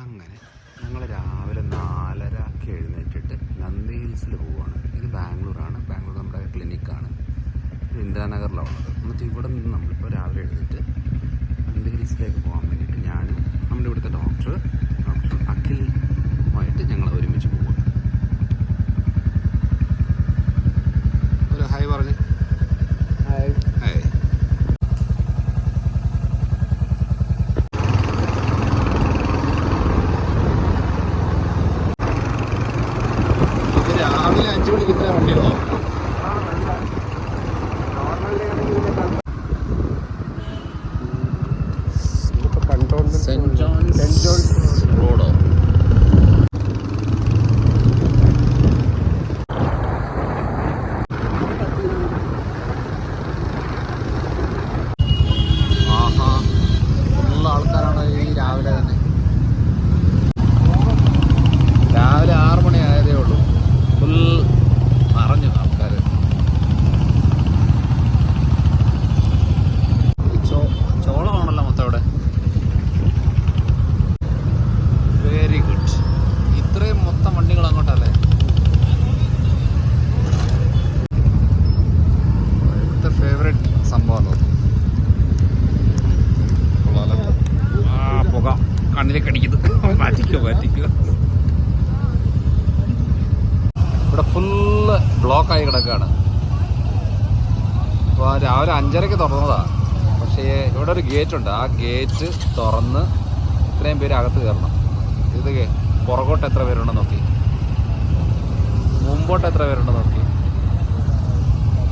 അങ്ങനെ ഞങ്ങൾ രാവിലെ 4:30 എഴുന്നേറ്റിട്ട് നന്ദി ഹിൽസിൽ പോവുകയാണ്. ഇത് ബാംഗ്ലൂരാണ്. ബാംഗ്ലൂർ നമ്മുടെ ക്ലിനിക്കാണ്. ഇന്ദിരാനഗറിലാണ് ഉള്ളത്. എന്നിട്ട് ഇവിടെ നിന്ന് നമ്മളിപ്പോൾ രാവിലെ എഴുന്നേറ്റ് നന്ദി ഹിൽസിലേക്ക് പോകാൻ വേണ്ടിയിട്ട് ഞാനും നമ്മുടെ ഇവിടുത്തെ ഡോക്ടർ അഖിലുമായിട്ട് ഞങ്ങൾ ഒരുമിച്ച് പോകും. ഒരു ഹായ് പറഞ്ഞ്. Hi hi. രാവിലെ 5 മണിക്ക് ഇത്ര വണ്ടിയുള്ളോ? സെന്റ് ജോൺസ് റോഡോ? ആഹാ, ഫുൾ ആൾക്കാരാണ് ഈ രാവിലെ തന്നെ. രാവിലെ 6 മണി ആയതേ ഉള്ളൂ. ഫുൾ നിറഞ്ഞു ആൾക്കാർ. ചോളമാണല്ലോ മൊത്തം ഇവിടെ. Very good. ഇത്രയും മൊത്തം വണ്ടികൾ അങ്ങോട്ടല്ലേ? ഇവിടുത്തെ ഫേവറേറ്റ് സംഭവം തോന്നുന്നു. പുക കണ്ണിലേക്ക് അടിക്കുന്നത്. മാറ്റിക്കോ. ഇവിടെ ഫുള്ള് ബ്ലോക്കായി കിടക്കുകയാണ്. അപ്പോൾ രാവിലെ 5:30 തുറന്നതാണ്. പക്ഷേ ഇവിടെ ഒരു ഗേറ്റ് ഉണ്ട്. ആ ഗേറ്റ് തുറന്ന് ഇത്രയും പേര് അകത്ത് കയറണം. ഇത് പുറകോട്ട് എത്ര പേരുണ്ടെന്ന് നോക്കി, മുമ്പോട്ട് എത്ര പേരുണ്ടെന്ന് നോക്കി.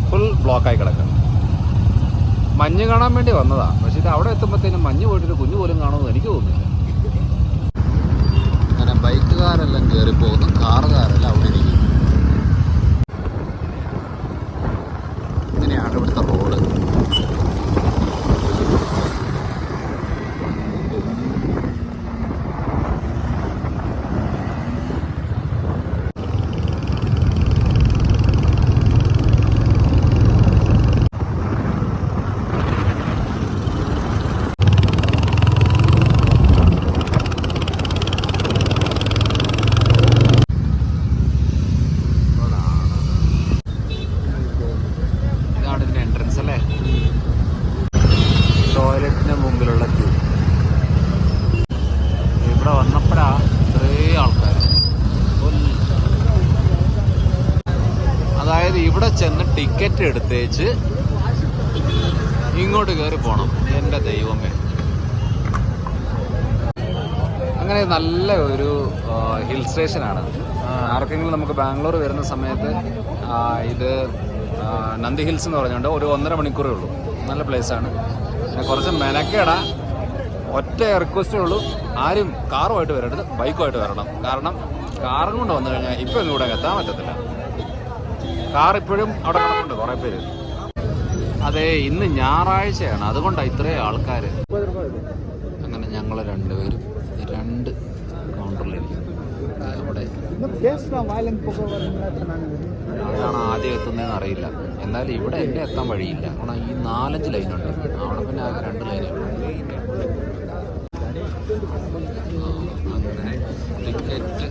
ഫുൾ ബ്ലോക്കായി കിടക്കണം. മഞ്ഞ് കാണാൻ വേണ്ടി വന്നതാണ്. പക്ഷേ ഇത് അവിടെ എത്തുമ്പോഴത്തേനും മഞ്ഞ് പോയിട്ടൊരു കുഞ്ഞു പോലും കാണുമെന്ന് എനിക്ക് തോന്നുന്നില്ല. അങ്ങനെ ബൈക്കുകാരെല്ലാം കയറി പോകുന്നു, കാറുകാരെല്ലാം അവിടെ ഇരിക്കും. ഇങ്ങനെയാണ് ഇവിടുത്തെ റോഡ്. ടോയ്ലറ്റിന് മുമ്പിലുള്ള ക്യൂ. ഇവിടെ വന്നപ്പോഴാണ് ഇത്രയും ആൾക്കാർ. അതായത് ഇവിടെ ചെന്ന് ടിക്കറ്റ് എടുത്തേച്ച് ഇങ്ങോട്ട് കയറി പോകണം. എൻ്റെ ദൈവമേ. അങ്ങനെ നല്ല ഒരു ഹിൽ സ്റ്റേഷനാണ്. ആർക്കെങ്കിലും നമുക്ക് ബാംഗ്ലൂർ വരുന്ന സമയത്ത് ഇത് നന്ദി ഹിൽസ് എന്ന് പറഞ്ഞുകൊണ്ട് ഒരു 1.5 മണിക്കൂറേ ഉള്ളൂ. നല്ല പ്ലേസാണ്. കുറച്ച് മെനക്കേടാ. ഒറ്റ റിക്വസ്റ്റേ ഉള്ളൂ, ആരും കാറുമായിട്ട് വരരുത്, ബൈക്കുമായിട്ട് വരണം. കാരണം കാറും കൊണ്ട് വന്നു കഴിഞ്ഞാൽ ഇപ്പം ഒന്നും ഇവിടെ എത്താൻ പറ്റത്തില്ല. കാർ ഇപ്പോഴും അവിടെ കിടപ്പുണ്ട് കുറേ പേര്. അതെ, ഇന്ന് ഞായറാഴ്ചയാണ്, അതുകൊണ്ടാണ് ഇത്രയും ആൾക്കാർ. അങ്ങനെ ഞങ്ങൾ രണ്ടുപേരും 2 കൗണ്ടറിലിരിക്കും. അവിടെ ആരാണ് ആദ്യം എത്തുന്നതെന്ന് അറിയില്ല. എന്നാലും ഇവിടെ എൻ്റെ എത്താൻ വഴിയില്ല. കാരണം ഈ 4-5 ലൈനുണ്ട്. അവിടെ പിന്നെ ആകെ 2 ലൈനേ ഉള്ളൂ. അങ്ങനെ ടിക്കറ്റ്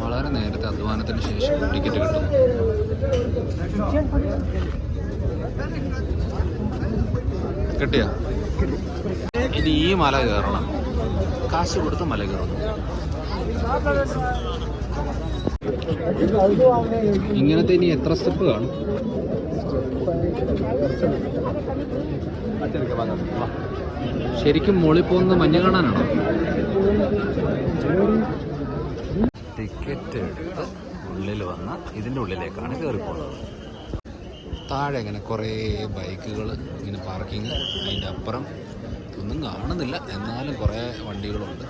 വളരെ നേരത്തെ അധ്വാനത്തിന് ശേഷം ടിക്കറ്റ് കിട്ടും. കിട്ടിയ ഇനി ഈ മല കയറണം. കാശ് കൊടുത്ത് മല കയറുന്നു. ഇങ്ങനത്തെ ഇനി എത്ര സ്റ്റെപ്പ് കാണും? ശരിക്കും മുകളിൽ പോകുന്നത് മഞ്ഞ് കാണാനാണോ? ടിക്കറ്റ് എടുത്ത് ഉള്ളിൽ വന്ന് ഇതിൻ്റെ ഉള്ളിലേക്കാണ് കയറിപ്പോകുന്നത്. താഴെ ഇങ്ങനെ കുറേ ബൈക്കുകൾ ഇങ്ങനെ പാർക്കിങ്. അതിൻ്റെ അപ്പുറം ഒന്നും കാണുന്നില്ല, എന്നാലും കുറേ വണ്ടികളുണ്ട്.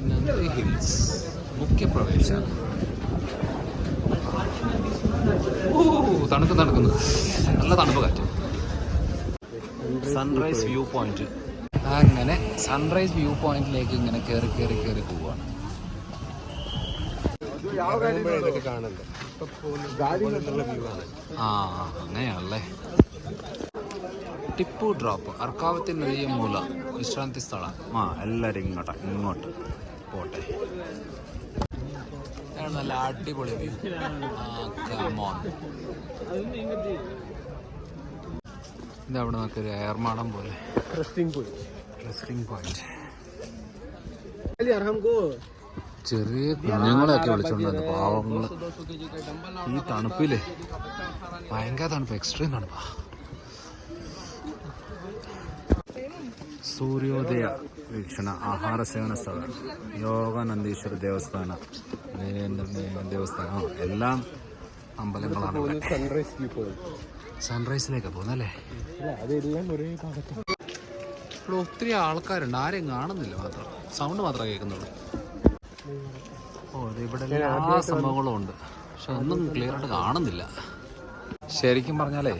നന്ദി ഹിൽസ് മുഖ്യ പ്രവേശനം. തണുക്കുന്നു. നല്ല തണുപ്പ് കാറ്റ്. Sunrise view point. അങ്ങനെ സൺറൈസ് വ്യൂ പോയിന്റിലേക്ക് ഇങ്ങനെ കയറി പോവുകയാണ്. അങ്ങനെയാണല്ലേ. ടിപ്പു ഡ്രോപ്പ് അർക്കാവത്തി നദിയ മൂല വിശ്രാന്തി സ്ഥലം. എല്ലാവരും ഇങ്ങോട്ട് പോട്ടെ. നല്ല അടിപൊളി വ്യൂ. ഇതവിടെ നോക്കൊരു എയർമാടം പോലെ റെസ്റ്റിംഗ് പോയിന്റ്. ചെറിയ കുഞ്ഞുങ്ങളെയൊക്കെ വിളിച്ചോണ്ട് പാവങ്ങള്. ഈ തണുപ്പില് ഭയങ്കര തണുപ്പ്, എക്സ്ട്രീം തണുപ്പാ. സൂര്യോദയ വീക്ഷണ ആഹാര സേവന സ്ഥലം, യോഗാനന്ദീശ്വര ദേവസ്ഥാനം, എല്ലാം അമ്പലങ്ങളാണ്. സൺറൈസിലേക്ക് പോകുന്നല്ലേ? ഇപ്പോൾ ഒത്തിരി ആൾക്കാരുണ്ട്, ആരെയും കാണുന്നില്ല, മാത്രം സൗണ്ട് മാത്രമേ കേൾക്കുന്നുള്ളൂ. ഇത് ഇവിടെ എല്ലാ സംഭവങ്ങളും ഉണ്ട്, പക്ഷെ ഒന്നും ക്ലിയർ ആയിട്ട് കാണുന്നില്ല. ശരിക്കും പറഞ്ഞാലേ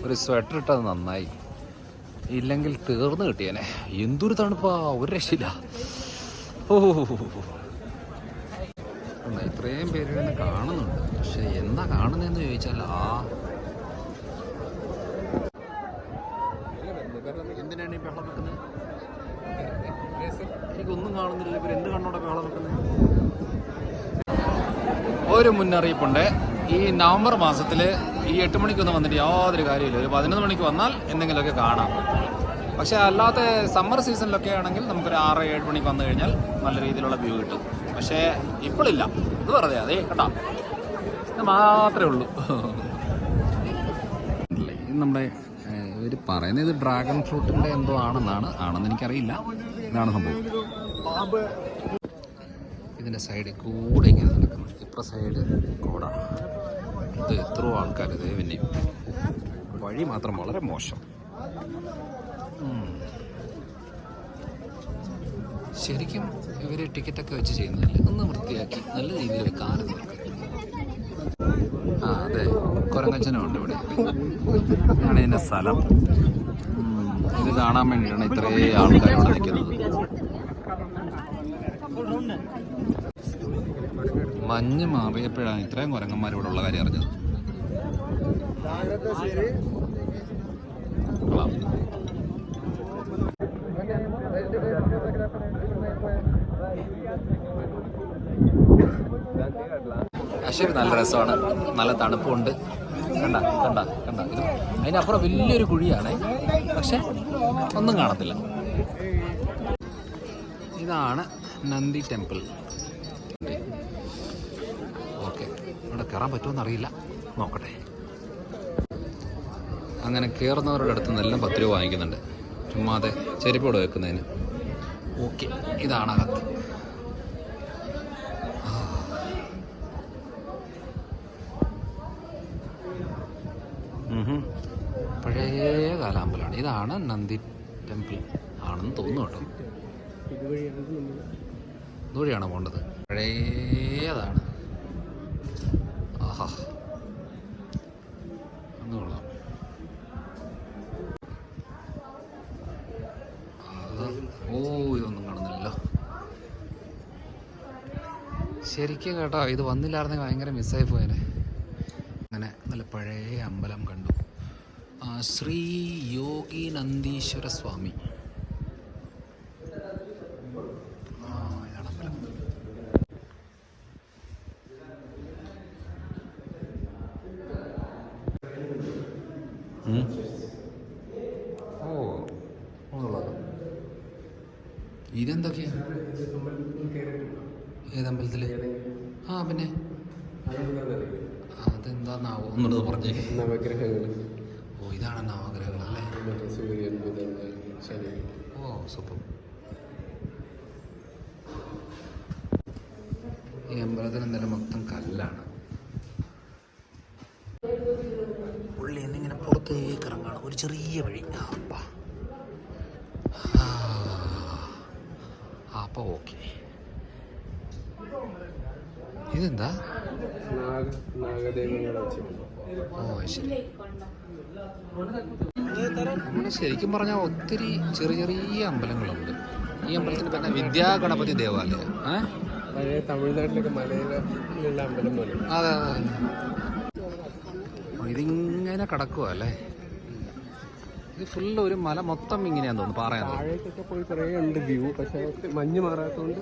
ഒരു സ്വെറ്റർ ഇട്ടത് നന്നായി, ഇല്ലെങ്കിൽ തീർന്നു കിട്ടിയേനെ. എന്തൊരു തണുപ്പാ, ഒരു രക്ഷയില്ല. ഇത്രയും പേര് തന്നെ കാണുന്നുണ്ട്, പക്ഷെ എന്താ കാണുന്നതെന്ന് ചോദിച്ചാൽ എന്തിനാണ് ഈ ബഹളം വെക്കുന്നത്? എനിക്കൊന്നും കാണുന്നില്ല. ഇവരെന്ത് കണ്ണോടെ ബഹളം വെക്കുന്നത്? ഒരു മുന്നറിയിപ്പുണ്ട്, ഈ നവംബർ മാസത്തിൽ ഈ 8 മണിക്കൊന്നും വന്നിട്ട് യാതൊരു കാര്യമില്ല. ഒരു 11 മണിക്ക് വന്നാൽ എന്തെങ്കിലുമൊക്കെ കാണാം. പക്ഷേ അല്ലാത്ത സമ്മർ സീസണിലൊക്കെ ആണെങ്കിൽ നമുക്കൊരു 6-7 മണിക്ക് വന്നു കഴിഞ്ഞാൽ നല്ല രീതിയിലുള്ള വ്യൂ കിട്ടും. പക്ഷേ ഇപ്പോഴില്ല, ഇത് വെറുതെ അതേ കേട്ടോ, ഇത് മാത്രമേ ഉള്ളൂ. ഇത് നമ്മുടെ ഇവർ പറയുന്നത് ഇത് ഡ്രാഗൺ ഫ്രൂട്ടിൻ്റെ എന്തോ ആണെന്ന് എനിക്കറിയില്ല. ഇതാണ് സംഭവം. ഇതിൻ്റെ സൈഡിൽ കൂടെ ഇങ്ങനെ നടക്കുന്നു, ഇപ്പുറ സൈഡ് കൂട. ഇത് എത്രയോ ആൾക്കാർ, ഇത് പിന്നെയും വഴി മാത്രം വളരെ മോശം. ശരിക്കും ഇവർ ടിക്കറ്റൊക്കെ വെച്ച് ചെയ്യുന്നില്ല, ഒന്ന് വൃത്തിയാക്കി നല്ല രീതിയിൽ വെക്കാനും നോക്കുക. അതെ, കുരങ്ങച്ചനും ഉണ്ട് ഇവിടെ. ഇതാണ് ഇതിൻ്റെ സ്ഥലം. ഇത് കാണാൻ വേണ്ടിയിട്ടാണ് ഇത്രയും ആൾക്കാർ ഇവിടെ നിൽക്കുന്നത്. മഞ്ഞ് മാറിയപ്പോഴാണ് ഇത്രയും കുരങ്ങന്മാർ ഇവിടെ ഉള്ള കാര്യം അറിഞ്ഞത്. പക്ഷേ നല്ല രസമാണ്, നല്ല തണുപ്പുണ്ട്. കണ്ട ഇത് അതിനപ്പുറം വലിയൊരു കുഴിയാണ്, പക്ഷെ ഒന്നും കാണത്തില്ല. ഇതാണ് നന്ദി ടെമ്പിൾ. ഓക്കെ, ഇവിടെ കയറാൻ പറ്റുമെന്ന് അറിയില്ല, നോക്കട്ടെ. അങ്ങനെ കയറുന്നവരുടെ അടുത്ത് നിന്നെല്ലാം 10 രൂപ വാങ്ങിക്കുന്നുണ്ട്, ചുമ്മാതെ ചെരുപ്പോടെ വെക്കുന്നതിന്. ഓക്കെ, ഇതാണ് അകത്ത്. പഴയ കാലാമ്പലാണ്. ഇതാണ് നന്ദി ടെമ്പിൾ ആണെന്ന് തോന്നുന്നു കേട്ടോ. ഇതുവഴിയാണോ പോകേണ്ടത്? പഴയതാണ്. ആഹാ, ഒന്ന് കൊള്ളാം. ഇതൊന്നും കാണുന്നില്ലല്ലോ ശരിക്കും കേട്ടോ. ഇത് വന്നില്ലായിരുന്നെങ്കിൽ ഭയങ്കര മിസ്സായി പോയേനെ. അങ്ങനെ നല്ല പഴയ അമ്പലം കണ്ടു. ശ്രീ യോഗി നന്ദീശ്വര സ്വാമി. ഇതാണ് അമ്പലം. ഇതെന്തൊക്കെയാ? ഏതമ്പലത്തില്? പിന്നെ അതെന്താന്നാവോ എന്നുള്ളത് പറഞ്ഞേ. നവഗ്രഹങ്ങൾ. ഇതാണ് നവഗ്രഹങ്ങൾ അല്ലേ? സൂര്യൻ, ബുധൻ, ശനി. സൂപ്പർ. ഈ അമ്പലത്തിൽ എന്തായാലും മൊത്തം കല്ലാണ്. പുള്ളി എന്നിങ്ങനെ പുറത്തേക്ക് ഇറങ്ങാണ്, ഒരു ചെറിയ വഴി. അപ്പൊ ഓക്കെ. ഇതെന്താ? ശരി. നമ്മൾ ശരിക്കും പറഞ്ഞാൽ ഒത്തിരി ചെറിയ ചെറിയ അമ്പലങ്ങളുണ്ട്. ഈ അമ്പലത്തിന് പിന്നെ വിദ്യാ ഗണപതി ദേവാലയം. പഴയ തമിഴ്നാട്ടിലൊക്കെ മലയിലുള്ള അമ്പലം പോലെ. അതെ. ഇതിങ്ങനെ കിടക്കുക അല്ലേ? ഇത് ഫുള്ള് ഒരു മല മൊത്തം ഇങ്ങനെയാന്ന് തോന്നുന്നു, പറയാൻ താഴേക്കൊക്കെ പോയി കുറേ ഉണ്ട് വ്യൂ, പക്ഷേ മഞ്ഞ് മാറാത്തതുകൊണ്ട്.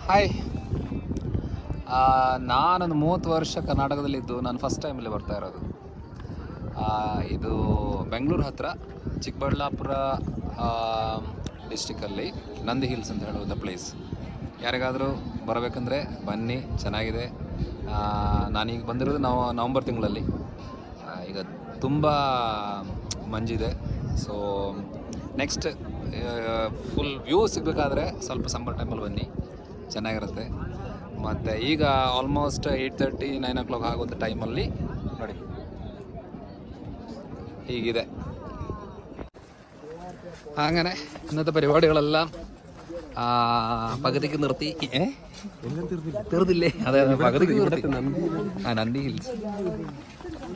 ಹಾಯ್, ನಾನೊಂದು 30 ವರ್ಷ ಕರ್ನಾಟಕದಲ್ಲಿದ್ದು ನಾನು ಫಸ್ಟ್ ಟೈಮಲ್ಲಿ ಬರ್ತಾ ಇರೋದು. ಇದು ಬೆಂಗಳೂರು ಹತ್ತಿರ ಚಿಕ್ಕಬಳ್ಳಾಪುರ ಡಿಸ್ಟಿಕಲ್ಲಿ ನಂದಿ ಹಿಲ್ಸ್ ಅಂತ ಹೇಳುವಂಥ ಪ್ಲೇಸ್. ಯಾರಿಗಾದರೂ ಬರಬೇಕಂದ್ರೆ ಬನ್ನಿ, ಚೆನ್ನಾಗಿದೆ. ನಾನೀಗ ಬಂದಿರೋದು ನವಂಬರ್ ತಿಂಗಳಲ್ಲಿ. ಈಗ ತುಂಬ ಮಂಜಿದೆ. ಸೊ ನೆಕ್ಸ್ಟ್ ಫುಲ್ ವ್ಯೂ ಸಿಗಬೇಕಾದ್ರೆ ಸ್ವಲ್ಪ ಸಮ್ಮರ್ ಟೈಮಲ್ಲಿ ಬನ್ನಿ, ಚೆನ್ನಾಗಿರುತ್ತೆ. ಮತ್ತು ಈಗ ಆಲ್ಮೋಸ್ಟ್ 8:30, 9 o'clock ಆಗುವಂಥ ಟೈಮಲ್ಲಿ ನೋಡಿ ಹೀಗಿದೆ. അങ്ങനെ ഇന്നത്തെ പരിപാടികളെല്ലാം പകുതിക്ക് നിർത്തി. തീർന്നില്ലേ? അതെ, പകുതിക്ക് നിർത്തി.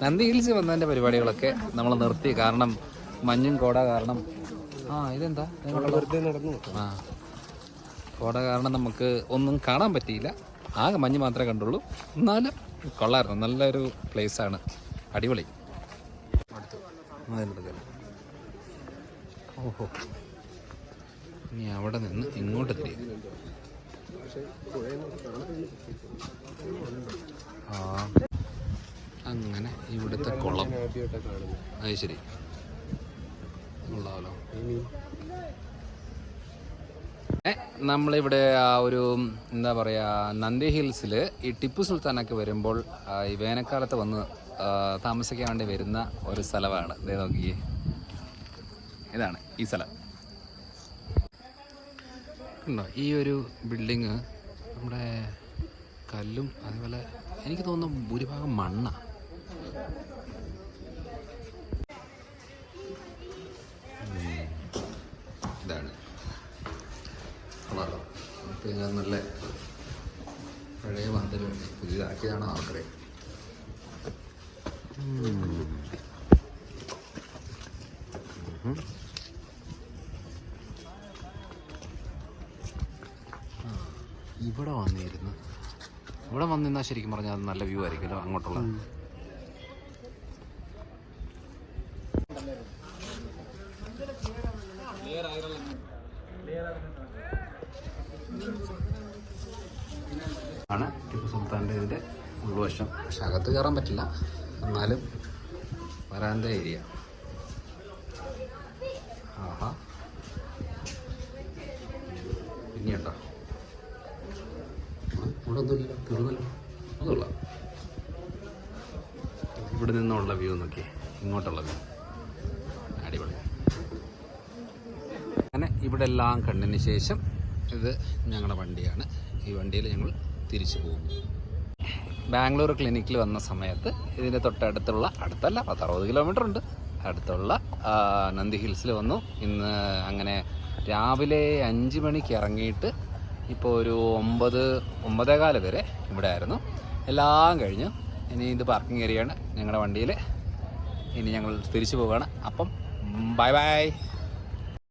നന്ദി ഹിൽസ് വന്നതിൻ്റെ പരിപാടികളൊക്കെ നമ്മൾ നിർത്തി. കാരണം മഞ്ഞും കോട കാരണം. ഇതെന്താ കോട കാരണം നമുക്ക് ഒന്നും കാണാൻ പറ്റിയില്ല. ആകെ മഞ്ഞ് മാത്രമേ കണ്ടുള്ളൂ. എന്നാലും കൊള്ളായിരുന്നു, നല്ലൊരു പ്ലേസാണ്, അടിപൊളി. ഓഹോ, ഇനി അവിടെ നിന്ന് ഇങ്ങോട്ട് തിരിയും. അങ്ങനെ ഇവിടുത്തെ കുളം. അത് ശരി, കൊള്ളാമല്ലോ. നമ്മളിവിടെ ഒരു എന്താ പറയുക, നന്ദി ഹിൽസിൽ ഈ ടിപ്പു സുൽത്താനൊക്കെ വരുമ്പോൾ ഈ വേനൽക്കാലത്ത് വന്ന് താമസിക്കാൻ വേണ്ടി വരുന്ന ഒരു സ്ഥലമാണ്. ഇതേ നോക്കിയേ, ഇതാണ് ഈ സ്ഥലം. ഉണ്ടോ ഈ ഒരു ബിൽഡിങ്? നമ്മുടെ കല്ലും അതുപോലെ എനിക്ക് തോന്നുന്നു ഭൂരിഭാഗം മണ്ണാണ്. ഇതാണ് നല്ല പഴയ മന്ദിരം പുതിയതാക്കിയതാണ് ആൾക്കാരെ. ഇവിടെ വന്നിരുന്നാൽ ശരിക്കും പറഞ്ഞാൽ അത് നല്ല വ്യൂ ആയിരിക്കുമല്ലോ അങ്ങോട്ടുള്ള. ആണ് ടിപ്പു സുൽത്താൻ്റെ ഇതിൻ്റെ ഉൾവശം. പക്ഷെ അകത്ത് കയറാൻ പറ്റില്ല, എന്നാലും വരാന്ത ഏരിയ. ആഹാ, പിന്നെയുണ്ടോ ഇവിടെ ഒന്നുമില്ല, തീർന്നല്ലോ. അതുള്ള ഇവിടെ നിന്നുള്ള വ്യൂ നോക്കിയേ, ഇങ്ങോട്ടുള്ള വ്യൂ അടിപൊളി. അങ്ങനെ ഇവിടെ എല്ലാം കണ്ടതിന് ശേഷം ഇത് ഞങ്ങളുടെ വണ്ടിയാണ്. ഈ വണ്ടിയിൽ ഞങ്ങൾ തിരിച്ചു പോകും. ബാംഗ്ലൂർ ക്ലിനിക്കിൽ വന്ന സമയത്ത് ഇതിൻ്റെ തൊട്ടടുത്തുള്ള, അടുത്തല്ല 60 കിലോമീറ്റർ ഉണ്ട്, അടുത്തുള്ള നന്ദി ഹിൽസിൽ വന്നു. ഇന്ന് അങ്ങനെ രാവിലെ 5 മണിക്ക് ഇറങ്ങിയിട്ട് ഇപ്പോൾ ഒരു 9-9:15 വരെ ഇവിടെ ആയിരുന്നു. എല്ലാം കഴിഞ്ഞു. ഇനി ഇത് പാർക്കിംഗ് ഏരിയയാണ് ഞങ്ങളുടെ വണ്ടിയിൽ. ഇനി ഞങ്ങൾ തിരിച്ചു പോവുകയാണ്. അപ്പം ബൈ ബൈ.